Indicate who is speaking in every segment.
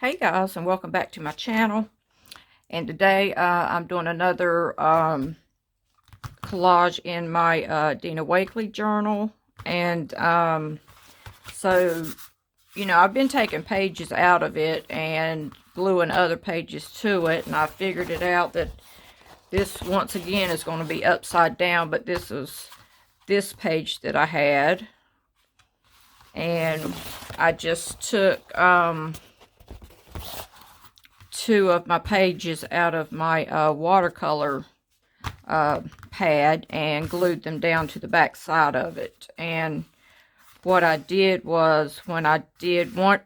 Speaker 1: Hey guys, and welcome back to my channel. And today I'm doing another collage in my Dina Wakely journal. And so, I've been taking pages out of it and gluing other pages to it. And I figured it out that this, once again, is going to be upside down. But this is this page that I had. And I just took two of my pages out of my watercolor pad and glued them down to the back side of it. And what I did was, when I did I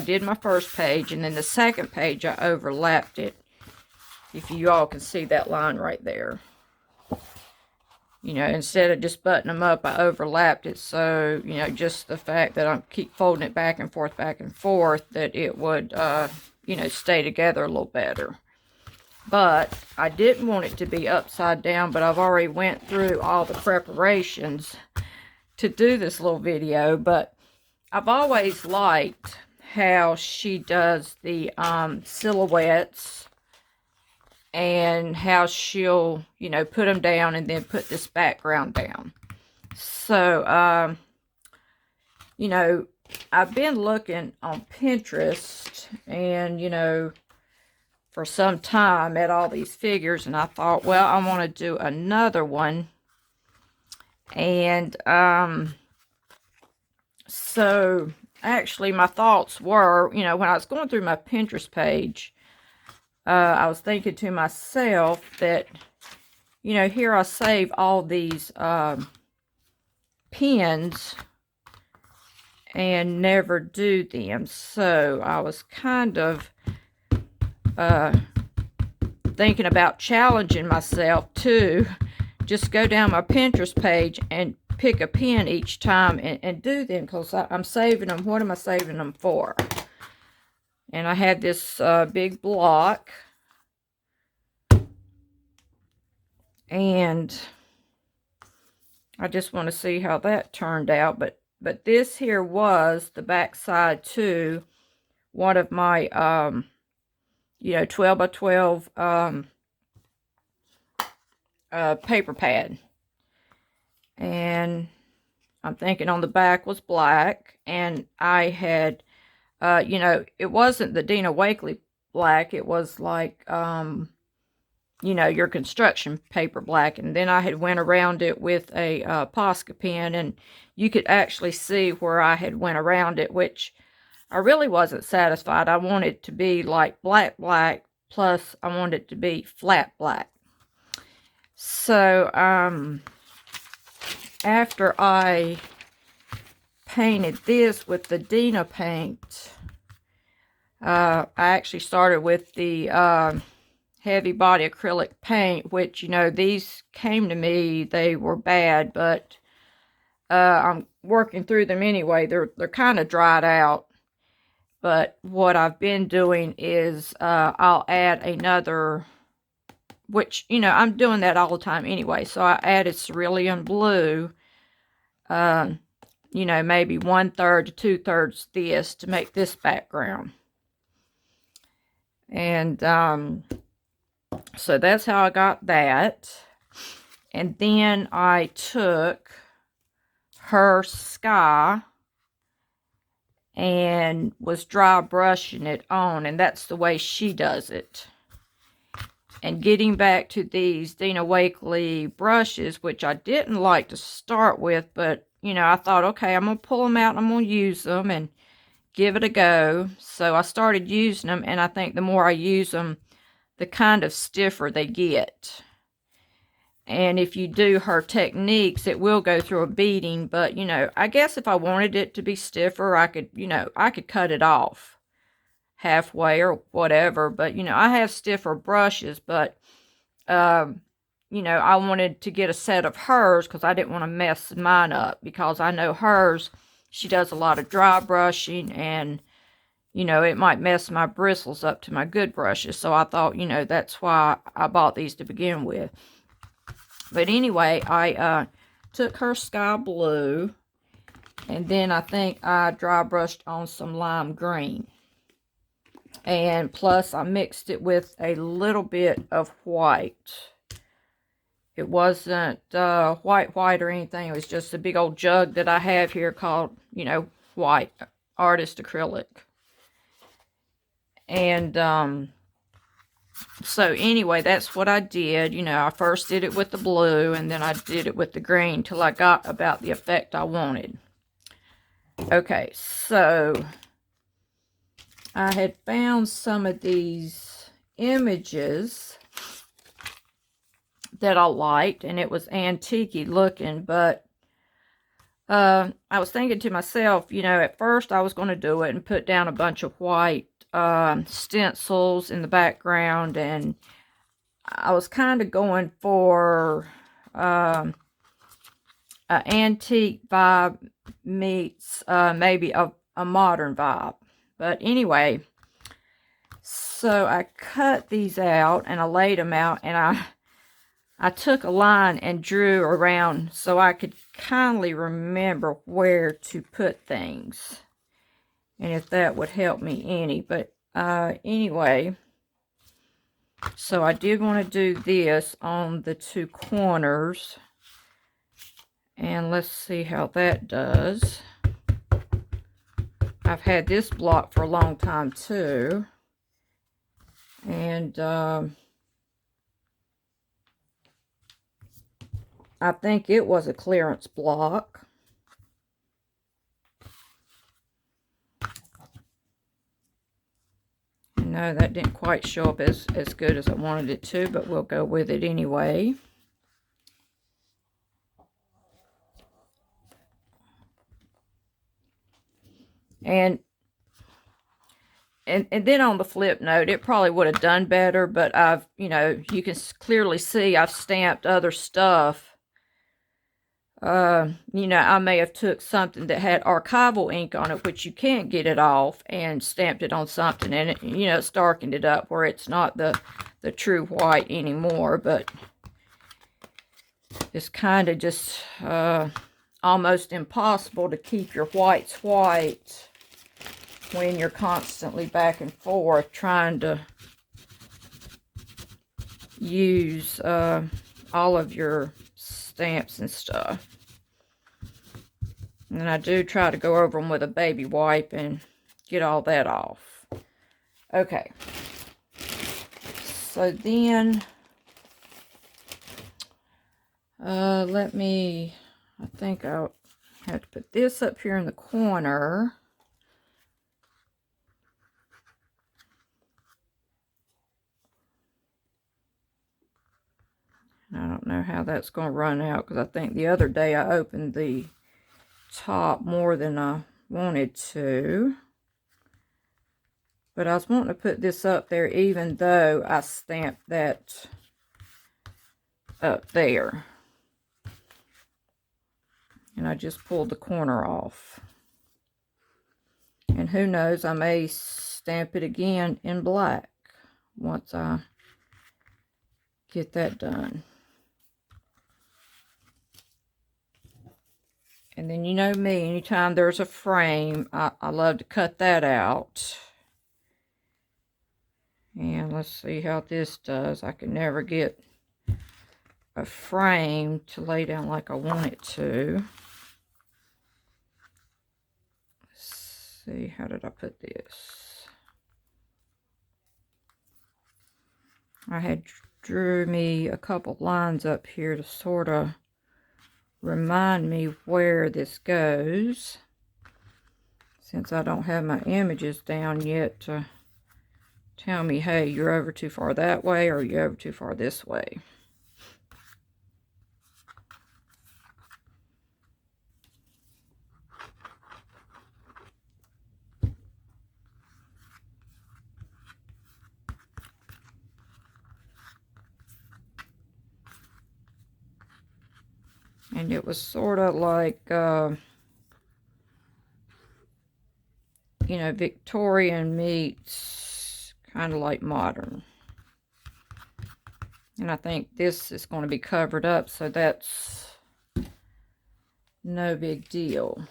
Speaker 1: did my first page, and then the second page I overlapped it. If you all can see that line right there. Instead of just buttoning them up, I overlapped it. So, just the fact that I keep folding it back and forth, that it would, stay together a little better. But I didn't want it to be upside down, but I've already went through all the preparations to do this little video. But I've always liked how she does the silhouettes, and how she'll, put them down and then put this background down. So, I've been looking on Pinterest and, for some time at all these figures, and I thought, well, I want to do another one. And, so actually my thoughts were, when I was going through my Pinterest page, I was thinking to myself that, here I save all these pins and never do them. So I was kind of thinking about challenging myself to just go down my Pinterest page and pick a pin each time and do them, because I'm saving them. What am I saving them for? And I had this big block, and I just want to see how that turned out. But this here was the back side to one of my 12 by 12 paper pad. And I'm thinking on the back was black, and I had it wasn't the Dina Wakely black. It was like, your construction paper black. And then I had went around it with a Posca pen, and you could actually see where I had went around it, which I really wasn't satisfied. I wanted it to be like black, plus I wanted it to be flat black. So, after I painted this with the Dina paint, I actually started with the heavy body acrylic paint, which, these came to me, they were bad, but I'm working through them anyway. They're kind of dried out. But what I've been doing is I'll add another, which, I'm doing that all the time anyway. So I added cerulean blue, maybe 1/3 to 2/3 this to make this background. And so that's how I got that. And then I took her sky and was dry brushing it on, and that's the way she does it. And getting back to these Dina Wakely brushes, which I didn't like to start with, but I thought, okay, I'm gonna pull them out and I'm gonna use them and give it a go. So I started using them, and I think the more I use them, the kind of stiffer they get. And if you do her techniques, it will go through a beating. But, I guess if I wanted it to be stiffer, I could, I could cut it off halfway or whatever. But, I have stiffer brushes. But, I wanted to get a set of hers because I didn't want to mess mine up. Because I know hers, she does a lot of dry brushing, and, it might mess my bristles up to my good brushes. So I thought, that's why I bought these to begin with. But anyway, I took her sky blue And then I think I dry brushed on some lime green. And plus I mixed it with a little bit of white. It wasn't white or anything. It was just a big old jug that I have here called, you know, white artist acrylic. And so anyway, that's what I did. You know, I first did it with the blue, and then I did it with the green till I got about the effect I wanted. Okay, so I had found some of these images that I liked, and it was antique-y looking, but I was thinking to myself, you know, at first I was going to do it and put down a bunch of white stencils in the background, and I was kind of going for an antique vibe meets maybe a modern vibe. But anyway, so I cut these out and I laid them out, and I took a line and drew around so I could kindly remember where to put things, and if that would help me any. But anyway, so I did want to do this on the two corners, and let's see how that does. I've had this block for a long time too, and I think it was a clearance block. No, that didn't quite show up as good as I wanted it to, but we'll go with it anyway. And then on the flip note, it probably would have done better, but I've, you know, you can clearly see I've stamped other stuff. You know, I may have took something that had archival ink on it, which you can't get it off, and stamped it on something, and it, you know, it's darkened it up where it's not the true white anymore. But it's kind of just almost impossible to keep your whites white when you're constantly back and forth trying to use all of your stamps and stuff. And I do try to go over them with a baby wipe and get all that off. Okay. So then, I think I'll have to put this up here in the corner. I don't know how that's going to run out, because I think the other day I opened the top more than I wanted to. But I was wanting to put this up there even though I stamped that up there. And I just pulled the corner off. And who knows, I may stamp it again in black once I get that done. And then you know me, anytime there's a frame, I love to cut that out. And let's see how this does. I can never get a frame to lay down like I want it to. Let's see, how did I put this? I had drew me a couple lines up here to sort of remind me where this goes, since I don't have my images down yet to tell me, hey, you're over too far that way, or you're over too far this way. And it was sort of like, you know, Victorian meets kind of like modern. And I think this is going to be covered up, so that's no big deal.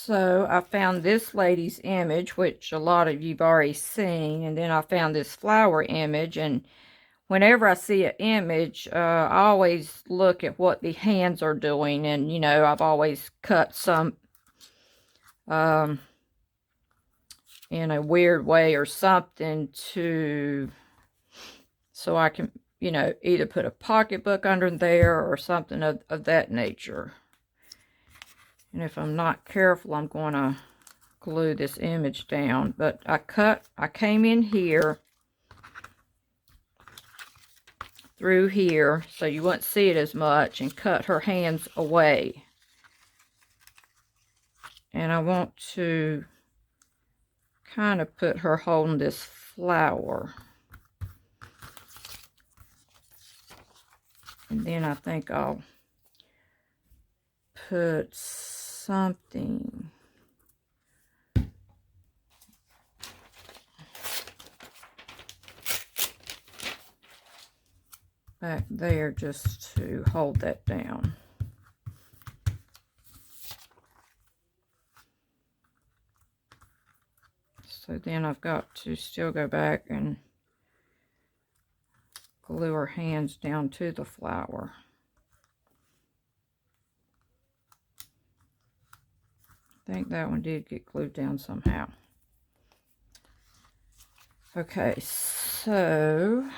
Speaker 1: So I found this lady's image, which a lot of you've already seen, and then I found this flower image. And whenever I see an image, I always look at what the hands are doing. And, you know, I've always cut some in a weird way or something so I can, you know, either put a pocketbook under there or something of that nature. And if I'm not careful, I'm going to glue this image down. But I came in here through here so you wouldn't see it as much and cut her hands away. And I want to kind of put her holding this flower. And then I think I'll put something back there just to hold that down. So then I've got to still go back and glue her hands down to the flower. I think that one did get glued down somehow. Okay, so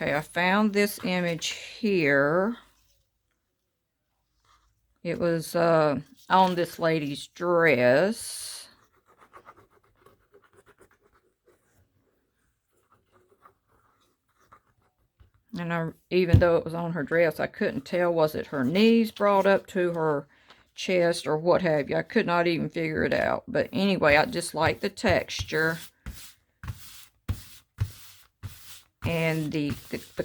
Speaker 1: I found this image here. It was on this lady's dress. And even though it was on her dress, I couldn't tell, was it her knees brought up to her chest or what have you. I could not even figure it out. But anyway, I just like the texture and the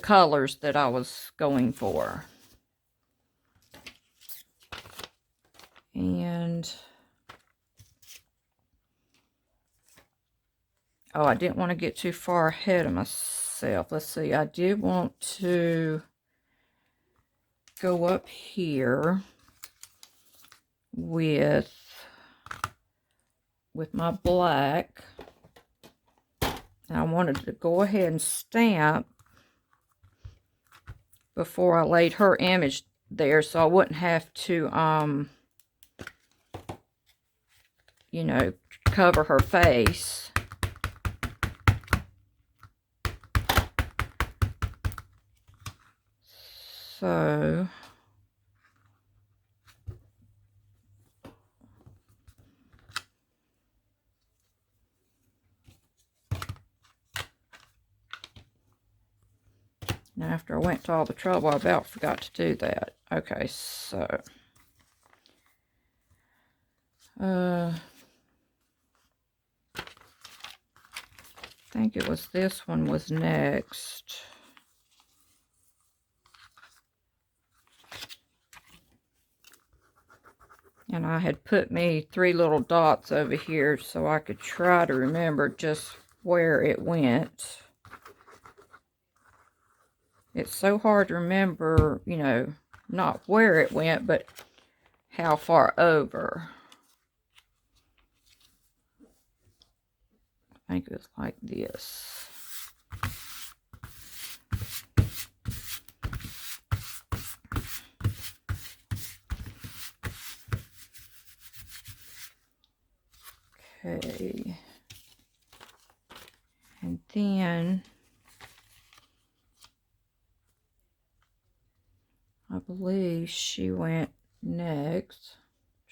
Speaker 1: colors that I was going for. And oh, I didn't want to get too far ahead of myself. Let's see, I did want to go up here with my black. And I wanted to go ahead and stamp before I laid her image there, so I wouldn't have to you know, cover her face. So now after I went to all the trouble, I about forgot to do that. Okay, so I think it was this one was next. And I had put me 3 little dots over here so I could try to remember just where it went. It's so hard to remember, you know, not where it went, but how far over. I think it was like this. Okay. And then I believe she went next.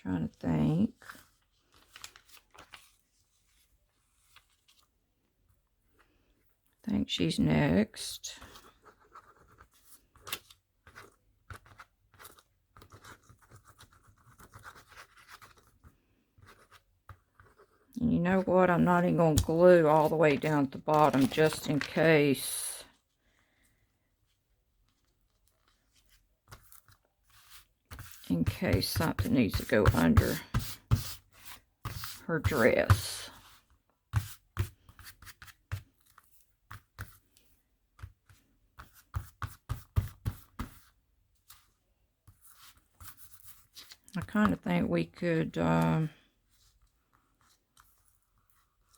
Speaker 1: I'm trying to think. I think she's next. And you know what? I'm not even going to glue all the way down at the bottom just in case. In case something needs to go under her dress. I kind of think we could,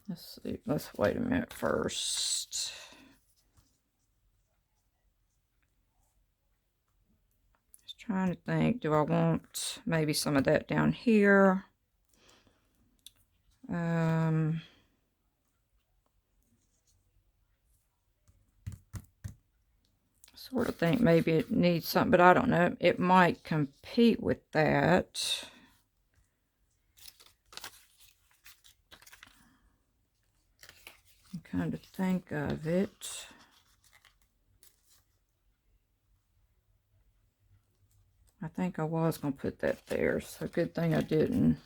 Speaker 1: let's see, let's wait a minute first. Just trying to think, do I want maybe some of that down here? Sort of think maybe it needs something, but I don't know. It might compete with that. Kind of think of it. I think I was going to put that there, so good thing I didn't.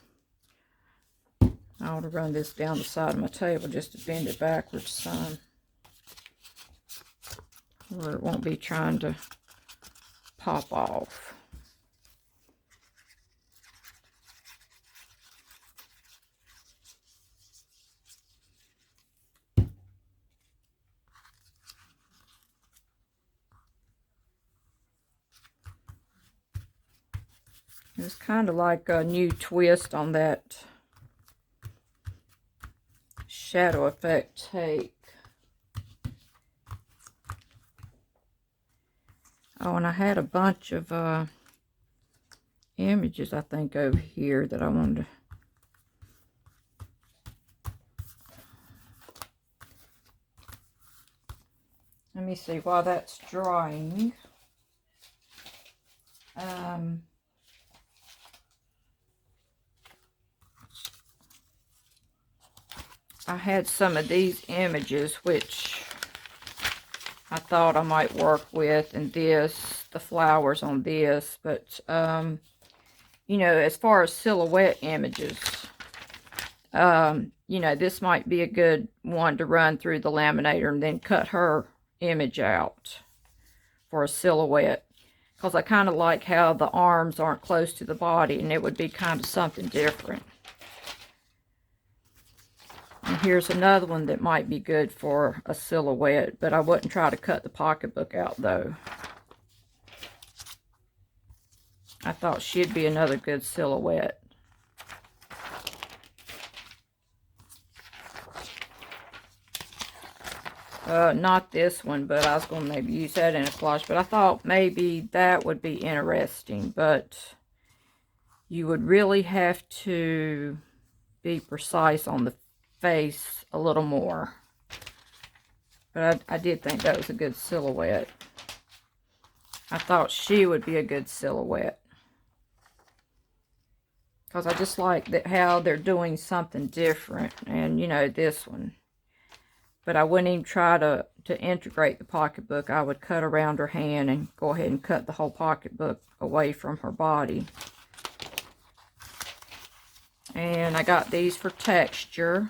Speaker 1: I ought to run this down the side of my table just to bend it backwards some, where it won't be trying to pop off. It's kind of like a new twist on that shadow effect tape. Oh, and I had a bunch of images, I think, over here that I wanted to... Let me see, while that's drying, I had some of these images which I thought I might work with, and this, the flowers on this, but you know, as far as silhouette images, you know, this might be a good one to run through the laminator and then cut her image out for a silhouette, because I kind of like how the arms aren't close to the body, and it would be kind of something different. And here's another one that might be good for a silhouette, but I wouldn't try to cut the pocketbook out though. I thought she'd be another good silhouette. Not this one, but I was going to maybe use that in a collage, but I thought maybe that would be interesting, but you would really have to be precise on the face a little more. But I did think that was a good silhouette. I thought she would be a good silhouette, because I just like that how they're doing something different. And you know, this one, but I wouldn't even try to integrate the pocketbook. I would cut around her hand and go ahead and cut the whole pocketbook away from her body. And I got these for texture.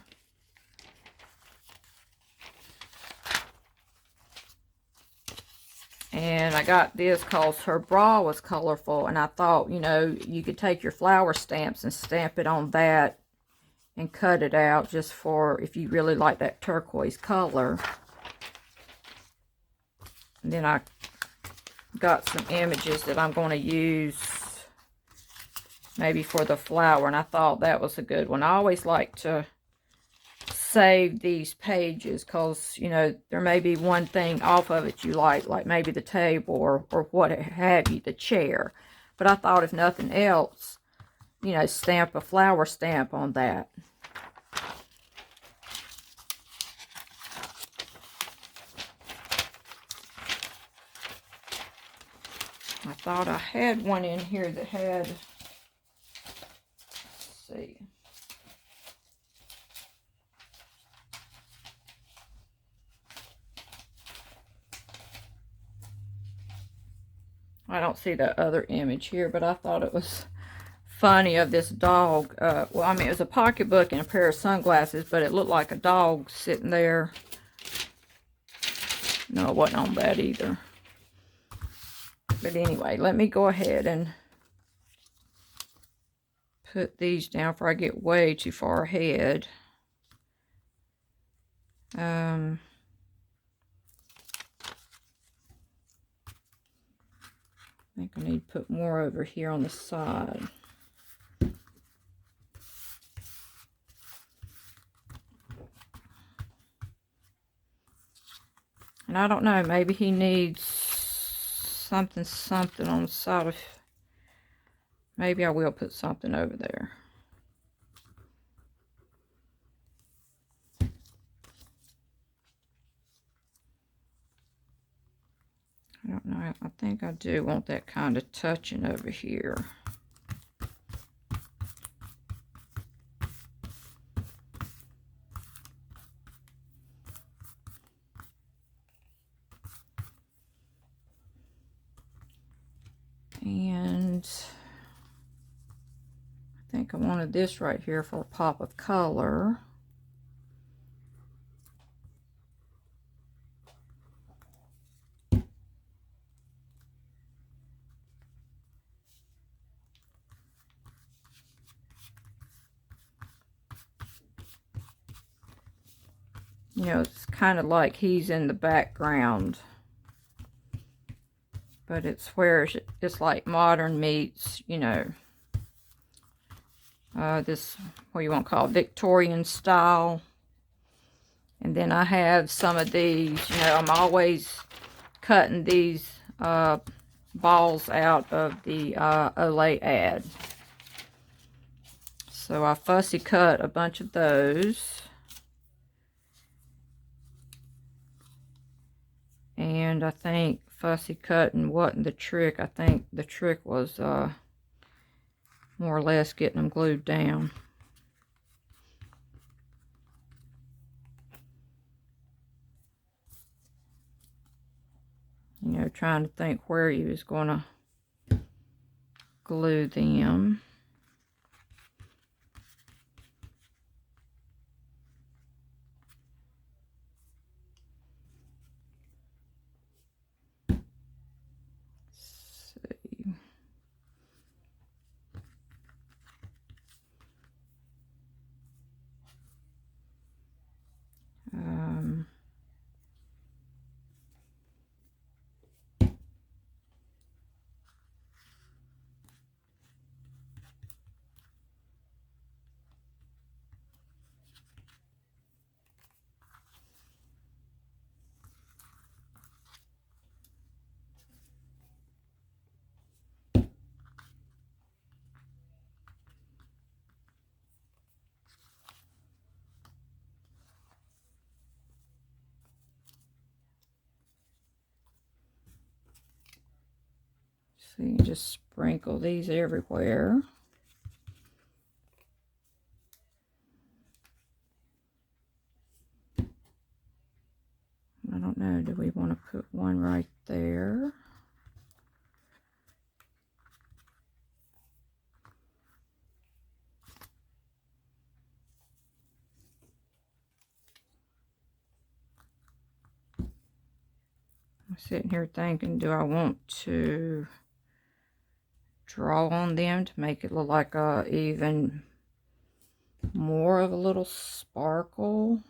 Speaker 1: And I got this because her bra was colorful, and I thought, you know, you could take your flower stamps and stamp it on that and cut it out just for if you really like that turquoise color. And then I got some images that I'm going to use maybe for the flower, and I thought that was a good one. I always like to save these pages, because you know, there may be one thing off of it you like maybe the table or what have you, the chair. But I thought if nothing else, you know, stamp a flower stamp on that. I thought I had one in here that had, let's see, I don't see that other image here, but I thought it was funny of this dog. Well, I mean, it was a pocketbook and a pair of sunglasses, but it looked like a dog sitting there. No, it wasn't on that either. But anyway, let me go ahead and put these down before I get way too far ahead. I think I need to put more over here on the side. And I don't know, maybe he needs something on the side of, maybe I will put something over there. I don't know, I think I do want that kind of touching over here. And I think I wanted this right here for a pop of color. You know, it's kind of like he's in the background. But it's where it's like modern meets, you know, this, what you want to call it, Victorian style. And then I have some of these, you know, I'm always cutting these balls out of the Olay ad. So I fussy cut a bunch of those. And I think fussy cutting wasn't the trick. I think the trick was more or less getting them glued down. You know, trying to think where he was going to glue them. So you just sprinkle these everywhere. I don't know, do we want to put one right there? I'm sitting here thinking, do I want to draw on them to make it look like even more of a little sparkle?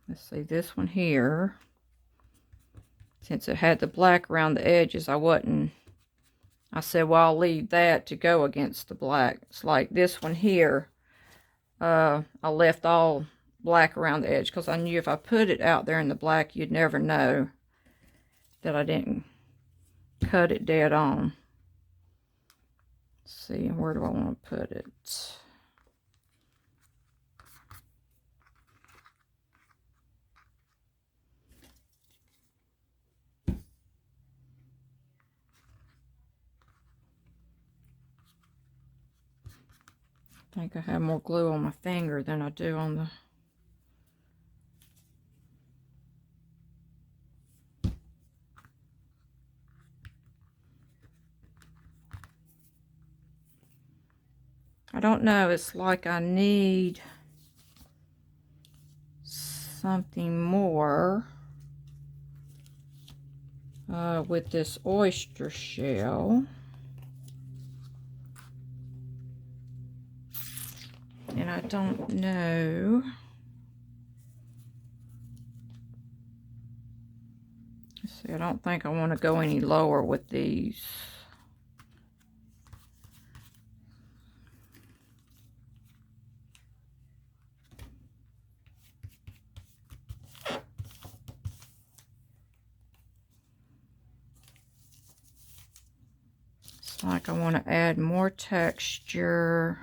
Speaker 1: Let's see, this one here, since it had the black around the edges, I said, well, I'll leave that to go against the black. It's like this one here, I left all black around the edge because I knew if I put it out there in the black, you'd never know that I didn't cut it dead on. Let's see, where do I want to put it? I think I have more glue on my finger than I do on the... I don't know, it's like I need something more with this oyster shell. And I don't know. Let's see, I don't think I want to go any lower with these. like I want to add more texture.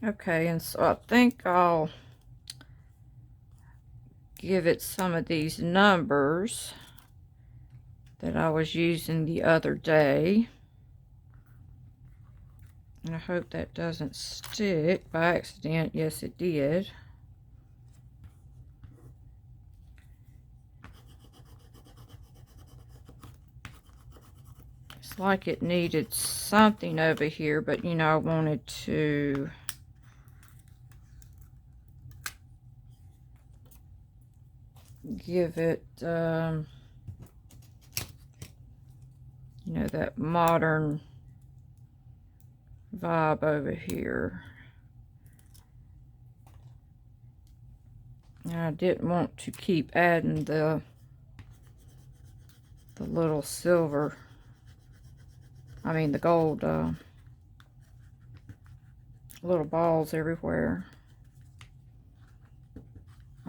Speaker 1: Okay, and so I think I'll give it some of these numbers that I was using the other day. And I hope that doesn't stick by accident. Yes, it did. It's like it needed something over here, but you know, I wanted to give it, you know, that modern vibe over here. And I didn't want to keep adding the little silver, I mean the gold little balls everywhere.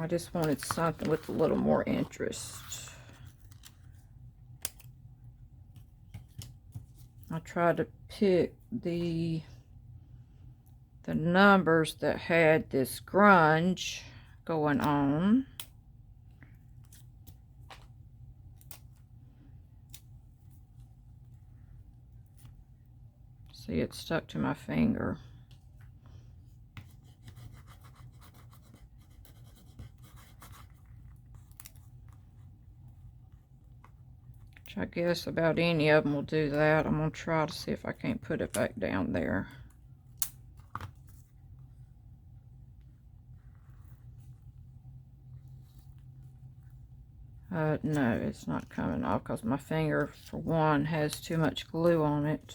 Speaker 1: I just wanted something with a little more interest. I tried to pick the numbers that had this grunge going on. See, it stuck to my finger. Which I guess about any of them will do that. I'm going to try to see if I can't put it back down there. No, it's not coming off because my finger, for one, has too much glue on it.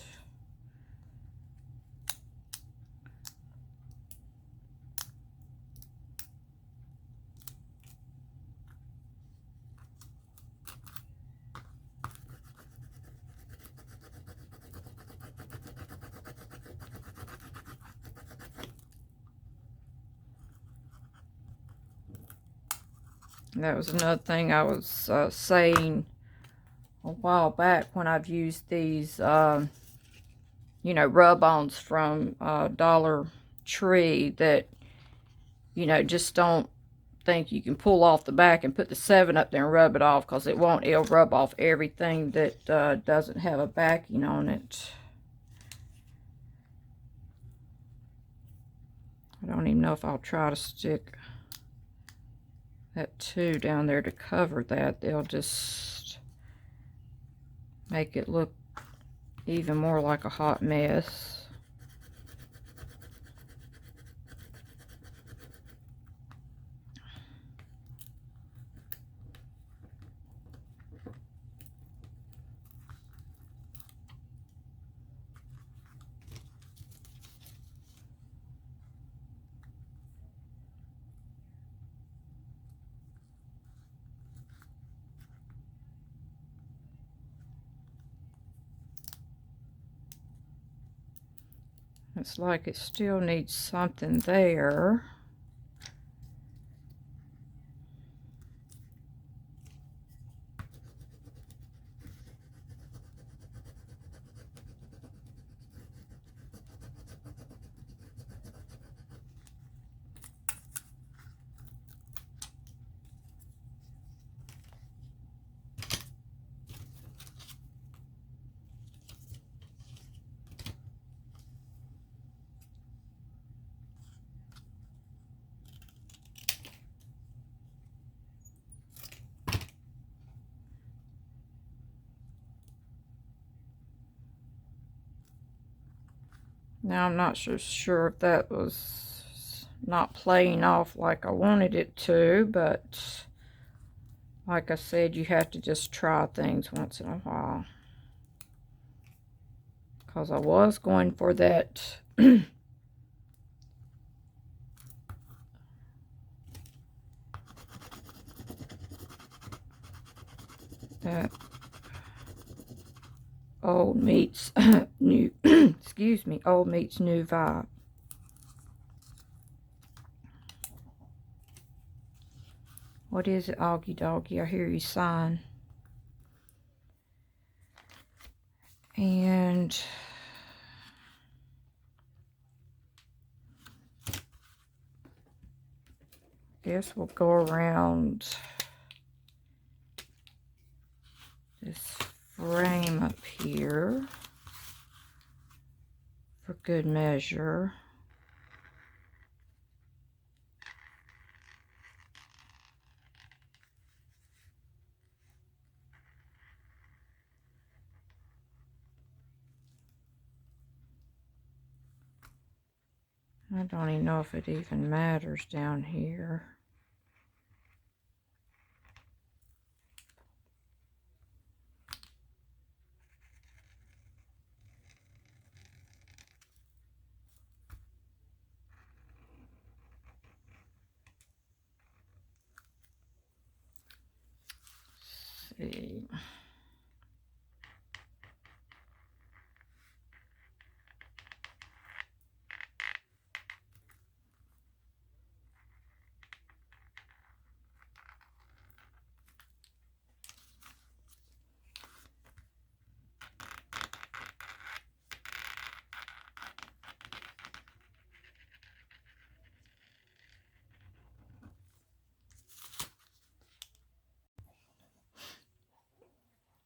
Speaker 1: That was another thing I was saying a while back when I've used these, you know, rub-ons from Dollar Tree that, you know, just don't think you can pull off the back and put the 7 up there and rub it off, because it won't. It'll rub off everything that doesn't have a backing on it. I don't even know if I'll try to stick that 2 down there to cover that. They'll just make it look even more like a hot mess. It's like it still needs something there. Now I'm not so sure if that was not playing off like I wanted it to, but like I said, you have to just try things once in a while. Because I was going for that that old meets new, excuse me, old meets new vibe. What is it, Augie Doggy? I hear you sighing. And guess we'll go around this frame up here for good measure. I don't even know if it even matters down here. Let's see.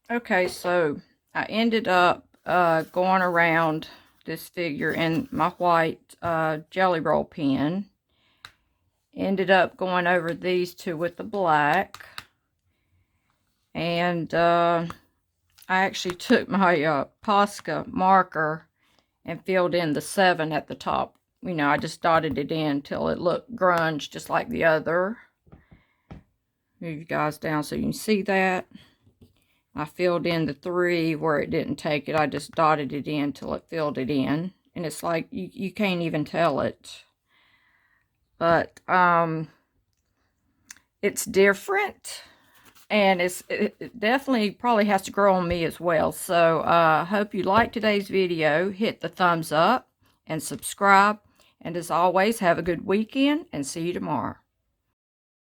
Speaker 1: Okay, so I ended up going around this figure in my white jelly roll pen. Ended up going over these two with the black. And I actually took my Posca marker and filled in the 7 at the top. You know, I just dotted it in till it looked grunge, just like the other. Move you guys down so you can see that. I filled in the 3 where it didn't take it. I just dotted it in till it filled it in. And it's like, you can't even tell it. But, it's different. And it definitely probably has to grow on me as well. So, I hope you liked today's video. Hit the thumbs up and subscribe. And as always, have a good weekend and see you tomorrow.